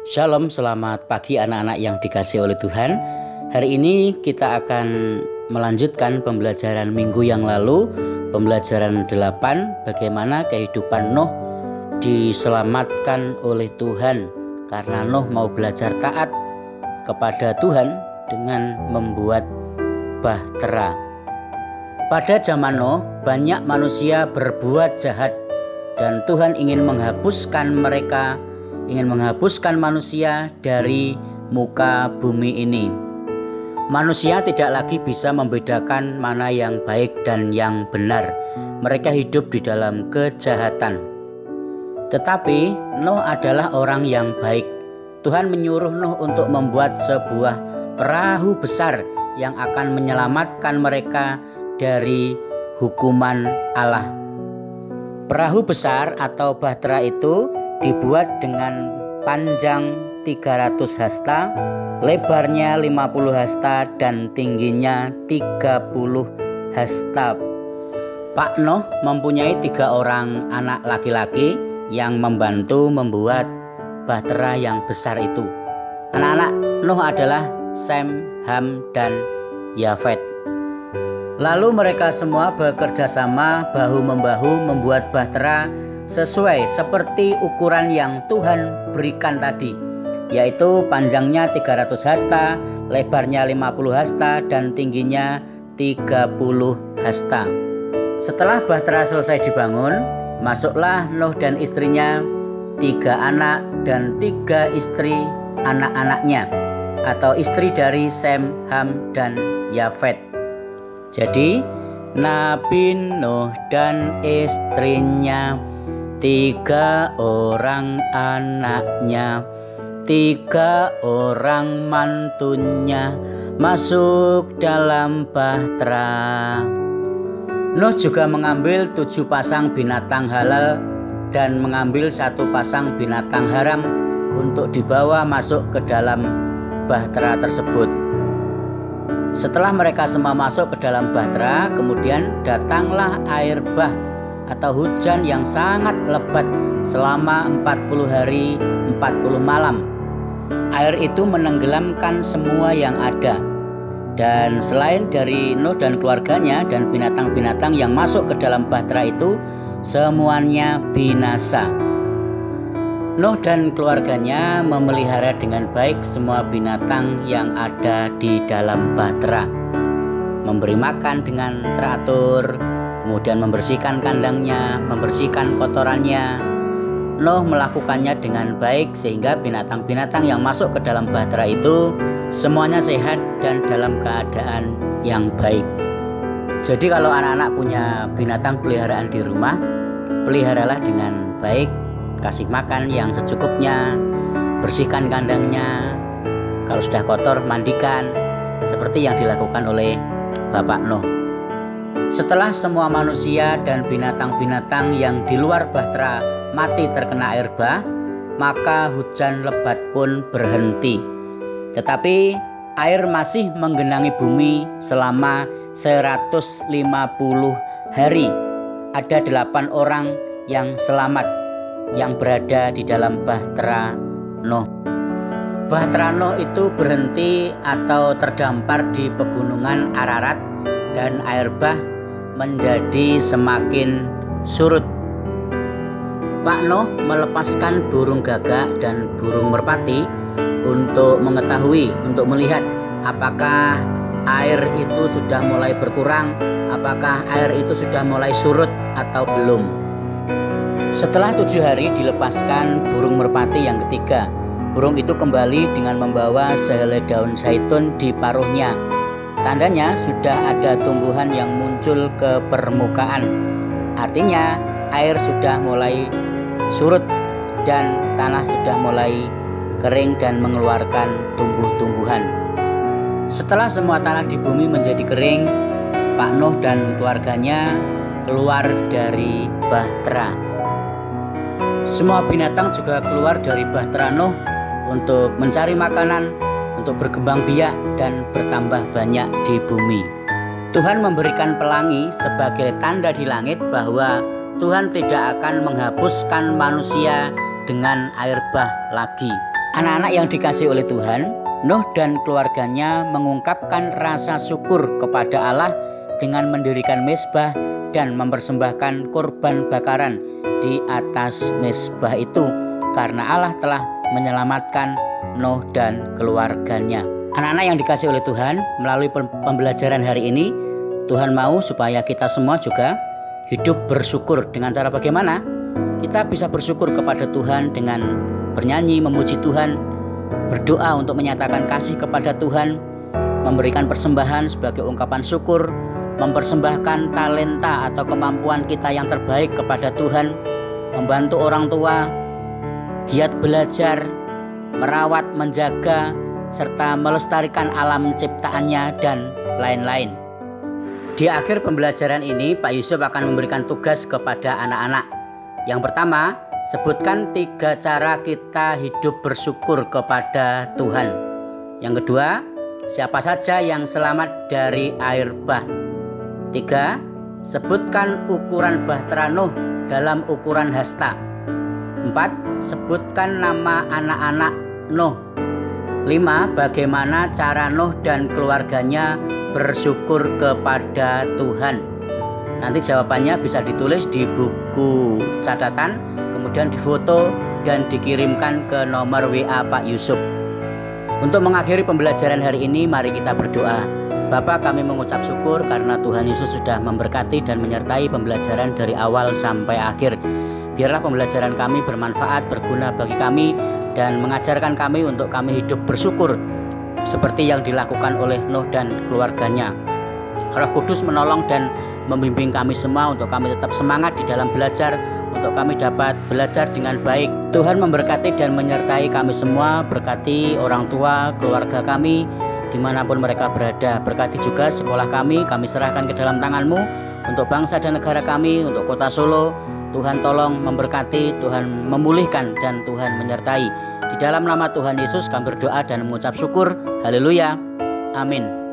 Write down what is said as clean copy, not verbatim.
Shalom, selamat pagi anak-anak yang dikasihi oleh Tuhan. Hari ini kita akan melanjutkan pembelajaran minggu yang lalu, pembelajaran 8, bagaimana kehidupan Nuh diselamatkan oleh Tuhan karena Nuh mau belajar taat kepada Tuhan dengan membuat bahtera. Pada zaman Nuh, banyak manusia berbuat jahat dan Tuhan ingin menghapuskan manusia dari muka bumi ini. Manusia tidak lagi bisa membedakan mana yang baik dan yang benar. Mereka hidup di dalam kejahatan. Tetapi Nuh adalah orang yang baik. Tuhan menyuruh Nuh untuk membuat sebuah perahu besar yang akan menyelamatkan mereka dari hukuman Allah. Perahu besar atau bahtera itu dibuat dengan panjang 300 hasta, lebarnya 50 hasta dan tingginya 30 hasta. Pak Nuh mempunyai 3 orang anak laki-laki yang membantu membuat bahtera yang besar itu. Anak-anak Nuh adalah Sem, Ham, dan Yafet. Lalu mereka semua bekerja sama bahu-membahu membuat bahtera sesuai seperti ukuran yang Tuhan berikan tadi, yaitu panjangnya 300 hasta, lebarnya 50 hasta, dan tingginya 30 hasta. Setelah bahtera selesai dibangun, masuklah Nuh dan istrinya, 3 anak dan 3 istri anak-anaknya, atau istri dari Sem, Ham, dan Yafet. Jadi Nabi Nuh dan istrinya, 3 orang anaknya, 3 orang mantunya masuk dalam bahtera. Nuh juga mengambil 7 pasang binatang halal dan mengambil 1 pasang binatang haram untuk dibawa masuk ke dalam bahtera tersebut. Setelah mereka semua masuk ke dalam bahtera, kemudian datanglah air bah atau hujan yang sangat lebat selama 40 hari 40 malam. Air itu menenggelamkan semua yang ada. Dan selain dari Nuh dan keluarganya dan binatang-binatang yang masuk ke dalam bahtera itu, semuanya binasa. Nuh dan keluarganya memelihara dengan baik semua binatang yang ada di dalam bahtera, memberi makan dengan teratur, kemudian membersihkan kandangnya, membersihkan kotorannya. Nuh melakukannya dengan baik sehingga binatang-binatang yang masuk ke dalam bahtera itu semuanya sehat dan dalam keadaan yang baik. Jadi kalau anak-anak punya binatang peliharaan di rumah, peliharalah dengan baik, kasih makan yang secukupnya, bersihkan kandangnya. Kalau sudah kotor, mandikan, seperti yang dilakukan oleh Bapak Nuh. Setelah semua manusia dan binatang-binatang yang di luar bahtera mati terkena air bah, maka hujan lebat pun berhenti. Tetapi air masih menggenangi bumi selama 150 hari. Ada 8 orang yang selamat yang berada di dalam bahtera Nuh. Bahtera Nuh itu berhenti atau terdampar di pegunungan Ararat dan air bah menjadi semakin surut. Pak Nuh melepaskan burung gagak dan burung merpati untuk melihat apakah air itu sudah mulai berkurang, apakah air itu sudah mulai surut atau belum. Setelah 7 hari dilepaskan burung merpati yang ketiga. Burung itu kembali dengan membawa sehelai daun zaitun di paruhnya. Tandanya sudah ada tumbuhan yang muncul ke permukaan. Artinya air sudah mulai surut dan tanah sudah mulai kering dan mengeluarkan tumbuh-tumbuhan. Setelah semua tanah di bumi menjadi kering, Pak Nuh dan keluarganya keluar dari bahtera. Semua binatang juga keluar dari bahtera Nuh untuk mencari makanan, untuk berkembang biak dan bertambah banyak di bumi. Tuhan memberikan pelangi sebagai tanda di langit bahwa Tuhan tidak akan menghapuskan manusia dengan air bah lagi. Anak-anak yang dikasihi oleh Tuhan, Nuh dan keluarganya mengungkapkan rasa syukur kepada Allah dengan mendirikan mezbah dan mempersembahkan korban bakaran di atas mezbah itu karena Allah telah menyelamatkan Nuh dan keluarganya. Anak-anak yang dikasihi oleh Tuhan, melalui pembelajaran hari ini Tuhan mau supaya kita semua juga hidup bersyukur. Dengan cara bagaimana? Kita bisa bersyukur kepada Tuhan dengan bernyanyi, memuji Tuhan, berdoa untuk menyatakan kasih kepada Tuhan, memberikan persembahan sebagai ungkapan syukur, mempersembahkan talenta atau kemampuan kita yang terbaik kepada Tuhan, membantu orang tua, giat belajar, merawat, menjaga, serta melestarikan alam ciptaannya dan lain-lain. Di akhir pembelajaran ini, Pak Yusuf akan memberikan tugas kepada anak-anak. Yang pertama, sebutkan 3 cara kita hidup bersyukur kepada Tuhan. Yang kedua, siapa saja yang selamat dari air bah. 3, sebutkan ukuran bahtera Nuh dalam ukuran hasta. 4, sebutkan nama anak-anak Nuh. 5, bagaimana cara Nuh dan keluarganya bersyukur kepada Tuhan. Nanti jawabannya bisa ditulis di buku catatan, kemudian difoto dan dikirimkan ke nomor WA Pak Yusuf. Untuk mengakhiri pembelajaran hari ini, mari kita berdoa. Bapa, kami mengucap syukur karena Tuhan Yesus sudah memberkati dan menyertai pembelajaran dari awal sampai akhir. Biarlah pembelajaran kami bermanfaat, berguna bagi kami, dan mengajarkan kami untuk kami hidup bersyukur seperti yang dilakukan oleh Nuh dan keluarganya. Roh Kudus menolong dan membimbing kami semua untuk kami tetap semangat di dalam belajar, untuk kami dapat belajar dengan baik. Tuhan memberkati dan menyertai kami semua, berkati orang tua, keluarga kami dimanapun mereka berada. Berkati juga sekolah kami serahkan ke dalam tangan-Mu, untuk bangsa dan negara kami, untuk kota Solo. Tuhan tolong memberkati, Tuhan memulihkan, dan Tuhan menyertai. Di dalam nama Tuhan Yesus kami berdoa dan mengucap syukur. Haleluya. Amin.